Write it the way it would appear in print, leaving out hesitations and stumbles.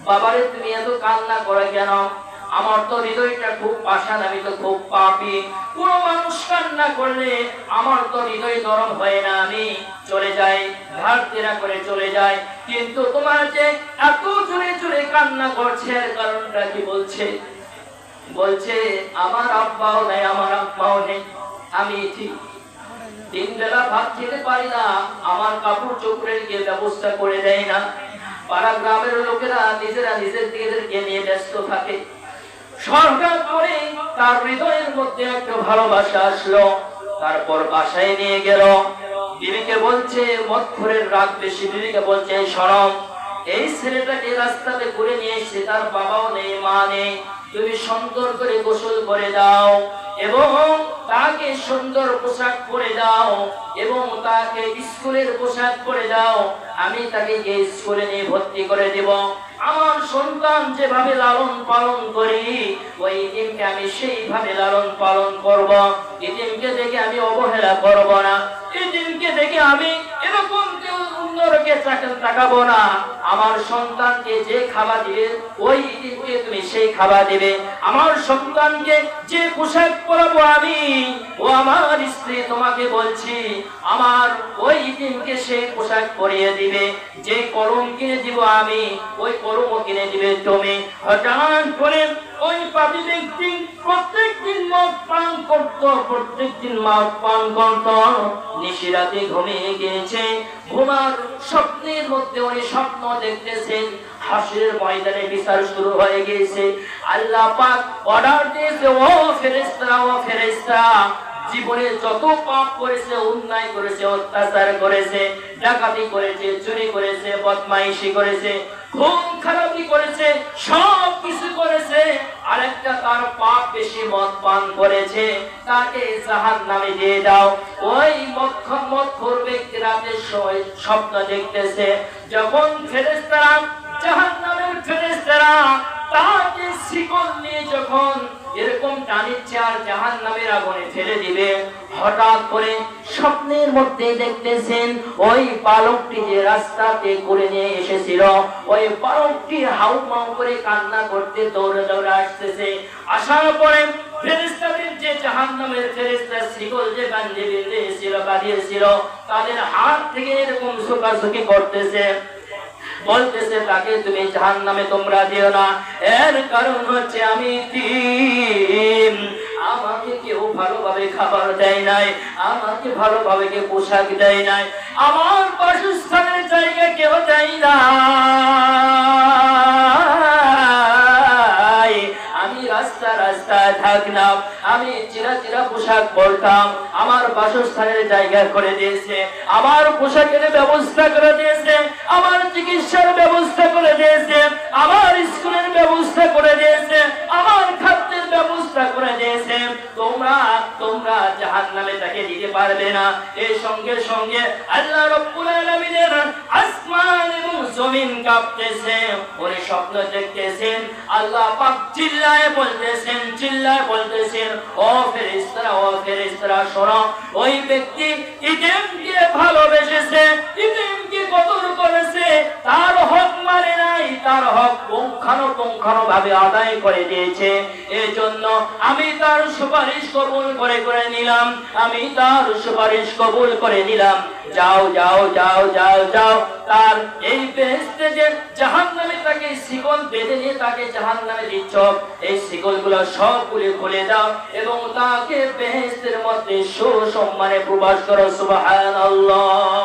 বাবারে তুমি এত কান্না করে কেন? আমার তো হৃদয়টা খুব পাষাণ, আমি তো খুব পাপী। কোন মানুষ কান্না করলে আমার তো হৃদয় নরম হয় না, আমি চলে যাই, ঘাড় তেরা করে চলে যাই। কিন্তু তোমার যে এত জোরে জোরে কান্না করছে, এর কারণটা কি? বলছে আমার আব্বাও নাই, আমার আম্মাও নেই, আমি ঠিক 3 বেলা ভাত খেতে পারি না, আমার কাপড় চোপড়ের গিয়ে ব্যবস্থা করে দেয় না। পাড়া গ্রামের লোকেরা নিজেরা নিজেদেরকে নিয়ে ব্যস্ত থাকে। সরকার করে তার হৃদয়ের মধ্যে একটা ভালোবাসা আসলো, তারপর বাসায় নিয়ে গেল। বিবিকে বলছে, মদখোরের রাগ বেশি, বিবিকে বলছে শরম, এই ছেলেটাকে রাস্তাতে করে নিয়ে এসে তার বাবাও নেই, মা নেই, তুমি সুন্দর করে গোসল করে দাও এবং তাকে সুন্দর পোশাক পরে দাও এবং তাকে স্কুলের পোশাক পরে দাও, আমি তাকে স্কুলে নিয়ে ভর্তি করে দেব। আমার সন্তান যেভাবে লালন পালন করি, ওই এতিমকে আমি সেইভাবে লালন পালন করব। এতিমকে দেখে আমি অবহেলা করব না, এতিমকে দেখে আমি এরকম কেউ অন্যকে তাকাবো না। আমার সন্তানকে যে খাবার দিবে, ওই এতিমকে তুমি সেই খাবার দিবে। আমার সন্তানকে যে পোশাক পরাবো আমি, ও আমার স্ত্রী তোমাকে বলছি, আমার ওই এতিমকে সেই পোশাক পরিয়ে দিবে। যে কলম কিনে দিব আমি, ওই কলমও কিনে দিবে তুমি। হঠাৎ করে ওই পাপী ব্যক্তি প্রত্যেকদিন মদ পান করত, নিশিরাতে ঘুমিয়ে গিয়েছে। ঘুমার স্বপ্নের মধ্যে উনি স্বপ্ন দেখতেছেন, হাসরের ময়দানে বিচার শুরু হয়ে গিয়েছে। আল্লাহ পাক অর্ডার দিয়েছে, ও ফেরেশতা, জীবনে যত পাপ করেছে, অন্যায় করেছে, অত্যাচার করেছে, ডাকাতি করেছে, চুরি করেছে, বদমাইশি করেছে, খুন খারাপি করেছে, সব কিছু করেছে, আরেকটা তার পাপ বেশি, মদ পান করেছে, তাকে জাহান্নামে দিয়ে দাও। ওই মদখোর ব্যক্তি রাতের সময় স্বপ্ন দেখতেছে, যখন ফেরেশতারা, জাহান্নামের ফেরেশতারা তাকে শিকল নিয়ে যখন এরকম টানিচ্ছে আর জাহান্নামের আগুনে ফেলে দিবে, হঠাৎ করে স্বপ্নের মধ্যে দেখতেছেন ওই বালকটি যে রাস্তাতে করে নিয়ে এসেছিল, ওই বালকটি হাউমাউ করে কান্না করতে দৌড়ে দৌড়ে আসতেছে। আসার পরে ফেরেশতাদের যে জাহান্নামের ফেরেশতা শিকল যে বাঁধিয়েছিল, তাদের হাত থেকে এরকম ছোকাছুকি করতেছে, বলতেছে তাকে তুমি জাহান্নামে তোমরা দিও না। এর কারণ হচ্ছে আমি এতিম, আমাকে কেউ ভালোভাবে খাবার দেয় নাই, আমাকে ভালোভাবে কেউ পোশাক দেয় নাই, আমার বাসস্থানের জায়গা কেউ দেয় না, আমি রাস্তায় থাকলাম, আমি চিরা পোশাক পরতাম, আমার বাসস্থানের জায়গা করে দিয়েছে, আমার পোশাকের ব্যবস্থা করে দিয়েছে, আমার চিকিৎসার ব্যবস্থা করে দিয়েছে, আমার স্কুলের ব্যবস্থা করে দিয়েছে, আমার খাদ্যের ব্যবস্থা করে দিয়েছে। তোমরা জাহান্নামে তাকে দিতে পারবে না। এই সঙ্গে সঙ্গে আল্লাহ রাব্বুল আলামিনের আসমান এবং জমিন কাঁপতেছে, ওরে স্বপ্ন দেখতেছেন। আল্লাহ পাক চিল্লায় বলতেছেন, ও ফেরেশতারা শোনো, ওই ব্যক্তি ইতিমকে ভালোবেসেছে, ইতিমকে কদর করেছে, তার হক মানে নাই, তার হক পুঙ্খানুপুঙ্খানুভাবে আদায় করে দিয়েছে। এজন্য আমি তার সুপারিশ কবুল করে নিলাম, আমি তার সুপারিশ কবুল করে নিলাম। যাও, তার এই বেহেশতে যে জাহান্নামে তাকে শিকল বেঁধে নিয়ে তাকে জাহান্নামে দিচ্ছ, এই শিকলগুলো সবগুলি খুলে দাও এবং তাকে বেহেশতের মধ্যে সুসম্মানে প্রবেশ করো। সুবহানাল্লাহ।